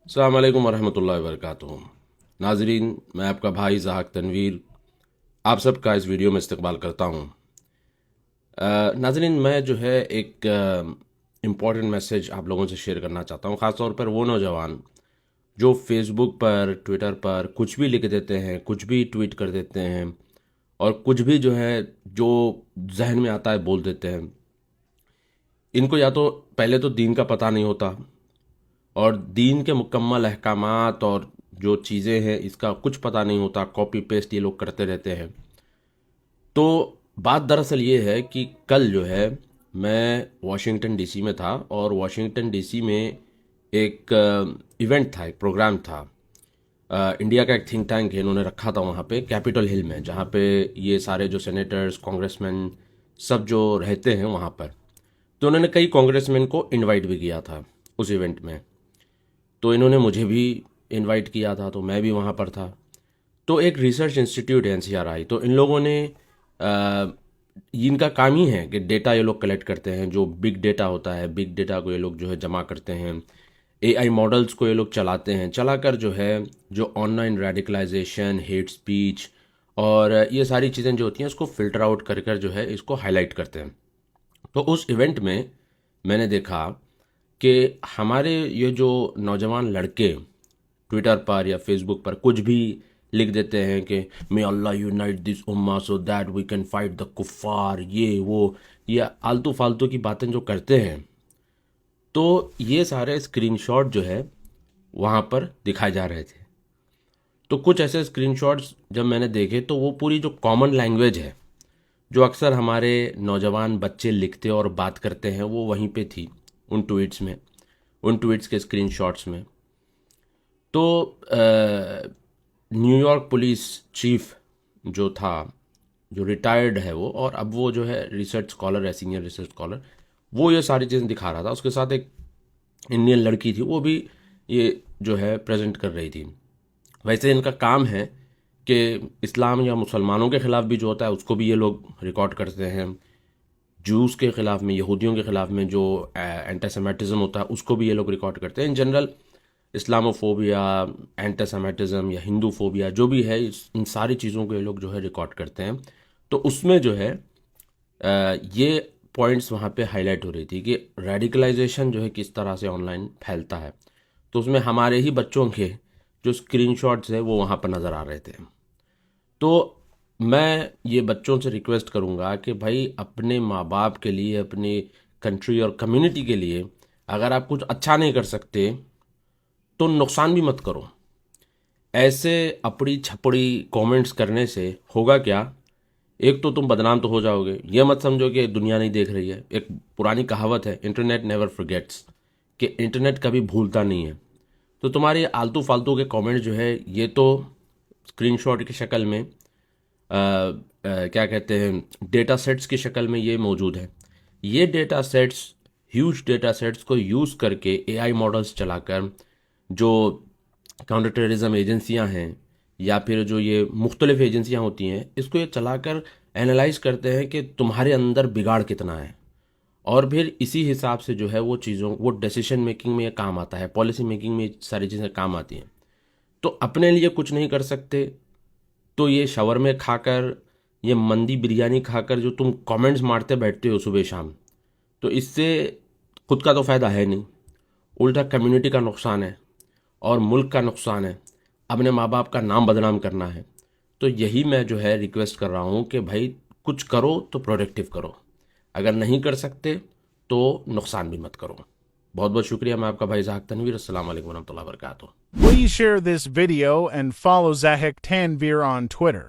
अस्सलाम वालेकुम वरहमतुल्लाहि वबरकातुहू। नाजरीन, मैं आपका भाई ज़हाक तनवीर आप सबका इस वीडियो में इस्तकबाल करता हूँ। नाजरीन, मैं जो है एक इम्पॉर्टेंट मैसेज आप लोगों से शेयर करना चाहता हूँ, ख़ास तौर पर वो नौजवान जो फेसबुक पर, ट्विटर पर कुछ भी लिख देते हैं, कुछ भी ट्वीट कर देते हैं और कुछ भी जो है जो जहन में आता है बोल देते हैं। इनको या तो पहले तो दीन का पता नहीं होता और दीन के मुकम्मल अहकामात और जो चीज़ें हैं इसका कुछ पता नहीं होता, कॉपी पेस्ट ये लोग करते रहते हैं। तो बात दरअसल ये है कि कल जो है मैं वाशिंगटन डीसी में था और वाशिंगटन डीसी में एक इवेंट था, एक प्रोग्राम था। इंडिया का एक थिंक टैंक है, इन्होंने रखा था वहाँ पे कैपिटल हिल में, जहाँ पे ये सारे जो सेनेटर्स, कांग्रेसमैन सब जो रहते हैं वहाँ पर। तो उन्होंने कई कांग्रेसमैन को इनवाइट भी किया था उस इवेंट में। तो इन्होंने मुझे भी इनवाइट किया था, तो मैं भी वहाँ पर था। तो एक रिसर्च इंस्टीट्यूट है एनसीआरआई, तो इन लोगों ने इनका काम ही है कि डेटा ये लोग कलेक्ट करते हैं, जो बिग डेटा होता है, बिग डेटा को ये लोग जो है जमा करते हैं। एआई मॉडल्स को ये लोग चलाते हैं, चलाकर जो है जो ऑनलाइन रेडिकलाइजेशन, हेट स्पीच और ये सारी चीज़ें जो होती हैं उसको फ़िल्टर आउट कर कर जो है इसको हाईलाइट करते हैं। तो उस इवेंट में मैंने देखा कि हमारे ये जो नौजवान लड़के ट्विटर पर या फेसबुक पर कुछ भी लिख देते हैं कि मे अल्लाह यूनाइट दिस उम्मा so that we can fight the कुफ़ार, ये वो, ये आलतू फालतू की बातें जो करते हैं। तो ये सारे स्क्रीनशॉट जो है वहाँ पर दिखाए जा रहे थे। तो कुछ ऐसे स्क्रीनशॉट्स जब मैंने देखे तो वो पूरी जो कॉमन लैंग्वेज है जो अक्सर हमारे नौजवान बच्चे लिखते और बात करते हैं वो वहीं पे थी उन ट्वीट्स में, उन ट्वीट्स के स्क्रीनशॉट्स में। तो न्यूयॉर्क पुलिस चीफ जो था, जो रिटायर्ड है वो, और अब वो जो है रिसर्च स्कॉलर है, सीनियर रिसर्च स्कॉलर, वो ये सारी चीज़ें दिखा रहा था। उसके साथ एक इंडियन लड़की थी, वो भी ये जो है प्रेजेंट कर रही थी। वैसे इनका काम है कि इस्लाम या मुसलमानों के ख़िलाफ़ भी जो होता है उसको भी ये लोग रिकॉर्ड करते हैं। जूस के ख़िलाफ़ में, यहूदियों के ख़िलाफ़ में जो एंटीसेमिटिज़म होता है उसको भी ये लोग रिकॉर्ड करते हैं। इन जनरल इस्लामोफोबिया, एंटीसेमिटिज़म या हिंदू फोबिया जो भी है, इन सारी चीज़ों को ये लोग जो है रिकॉर्ड करते हैं। तो उसमें जो है ये पॉइंट्स वहाँ पे हाईलाइट हो रही थी कि रेडिकलाइजेशन जो है किस तरह से ऑनलाइन फैलता है। तो उसमें हमारे ही बच्चों के जो स्क्रीनशॉट्स है वो वहाँ पर नज़र आ रहे थे। तो मैं ये बच्चों से रिक्वेस्ट करूँगा कि भाई अपने माँ बाप के लिए, अपनी कंट्री और कम्युनिटी के लिए अगर आप कुछ अच्छा नहीं कर सकते तो नुकसान भी मत करो। ऐसे अपड़ी छपड़ी कमेंट्स करने से होगा क्या? एक तो तुम बदनाम तो हो जाओगे, ये मत समझो कि दुनिया नहीं देख रही है। एक पुरानी कहावत है, इंटरनेट नेवर फॉरगेट्स, कि इंटरनेट कभी भूलता नहीं है। तो तुम्हारे आलतू फालतू के कमेंट जो है ये तो स्क्रीनशॉट की शक्ल में क्या कहते हैं, डेटा सेट्स की शक्ल में ये मौजूद है। ये data sets, huge data sets को यूज़ करके एआई मॉडल्स चलाकर जो काउंटर टेररिज्म एजेंसियां हैं या फिर जो ये मुख्तलिफ एजेंसियां होती हैं, इसको ये चलाकर एनालाइज करते हैं कि तुम्हारे अंदर बिगाड़ कितना है, और फिर इसी हिसाब से जो है वो चीज़ों, वो डिसीजन मेकिंग में ये काम आता है, पॉलिसी मेकिंग में ये सारी चीज़ें काम आती हैं। तो अपने लिए कुछ नहीं कर सकते तो ये शवरमे खाकर, ये मंदी बिरयानी खाकर जो तुम कमेंट्स मारते बैठते हो सुबह शाम, तो इससे खुद का तो फ़ायदा है नहीं, उल्टा कम्युनिटी का नुकसान है और मुल्क का नुकसान है। अपने माँ बाप का नाम बदनाम करना है। तो यही मैं जो है रिक्वेस्ट कर रहा हूँ कि भाई कुछ करो तो प्रोडक्टिव करो, अगर नहीं कर सकते तो नुकसान भी मत करो। बहुत बहुत शुक्रिया। मैं आपका भाई ज़हाक तनवीर। अस्सलाम वालेकुम वरहमतुल्लाहि वबरकातुहू। Please share this video and follow Zahik Tanvir on Twitter.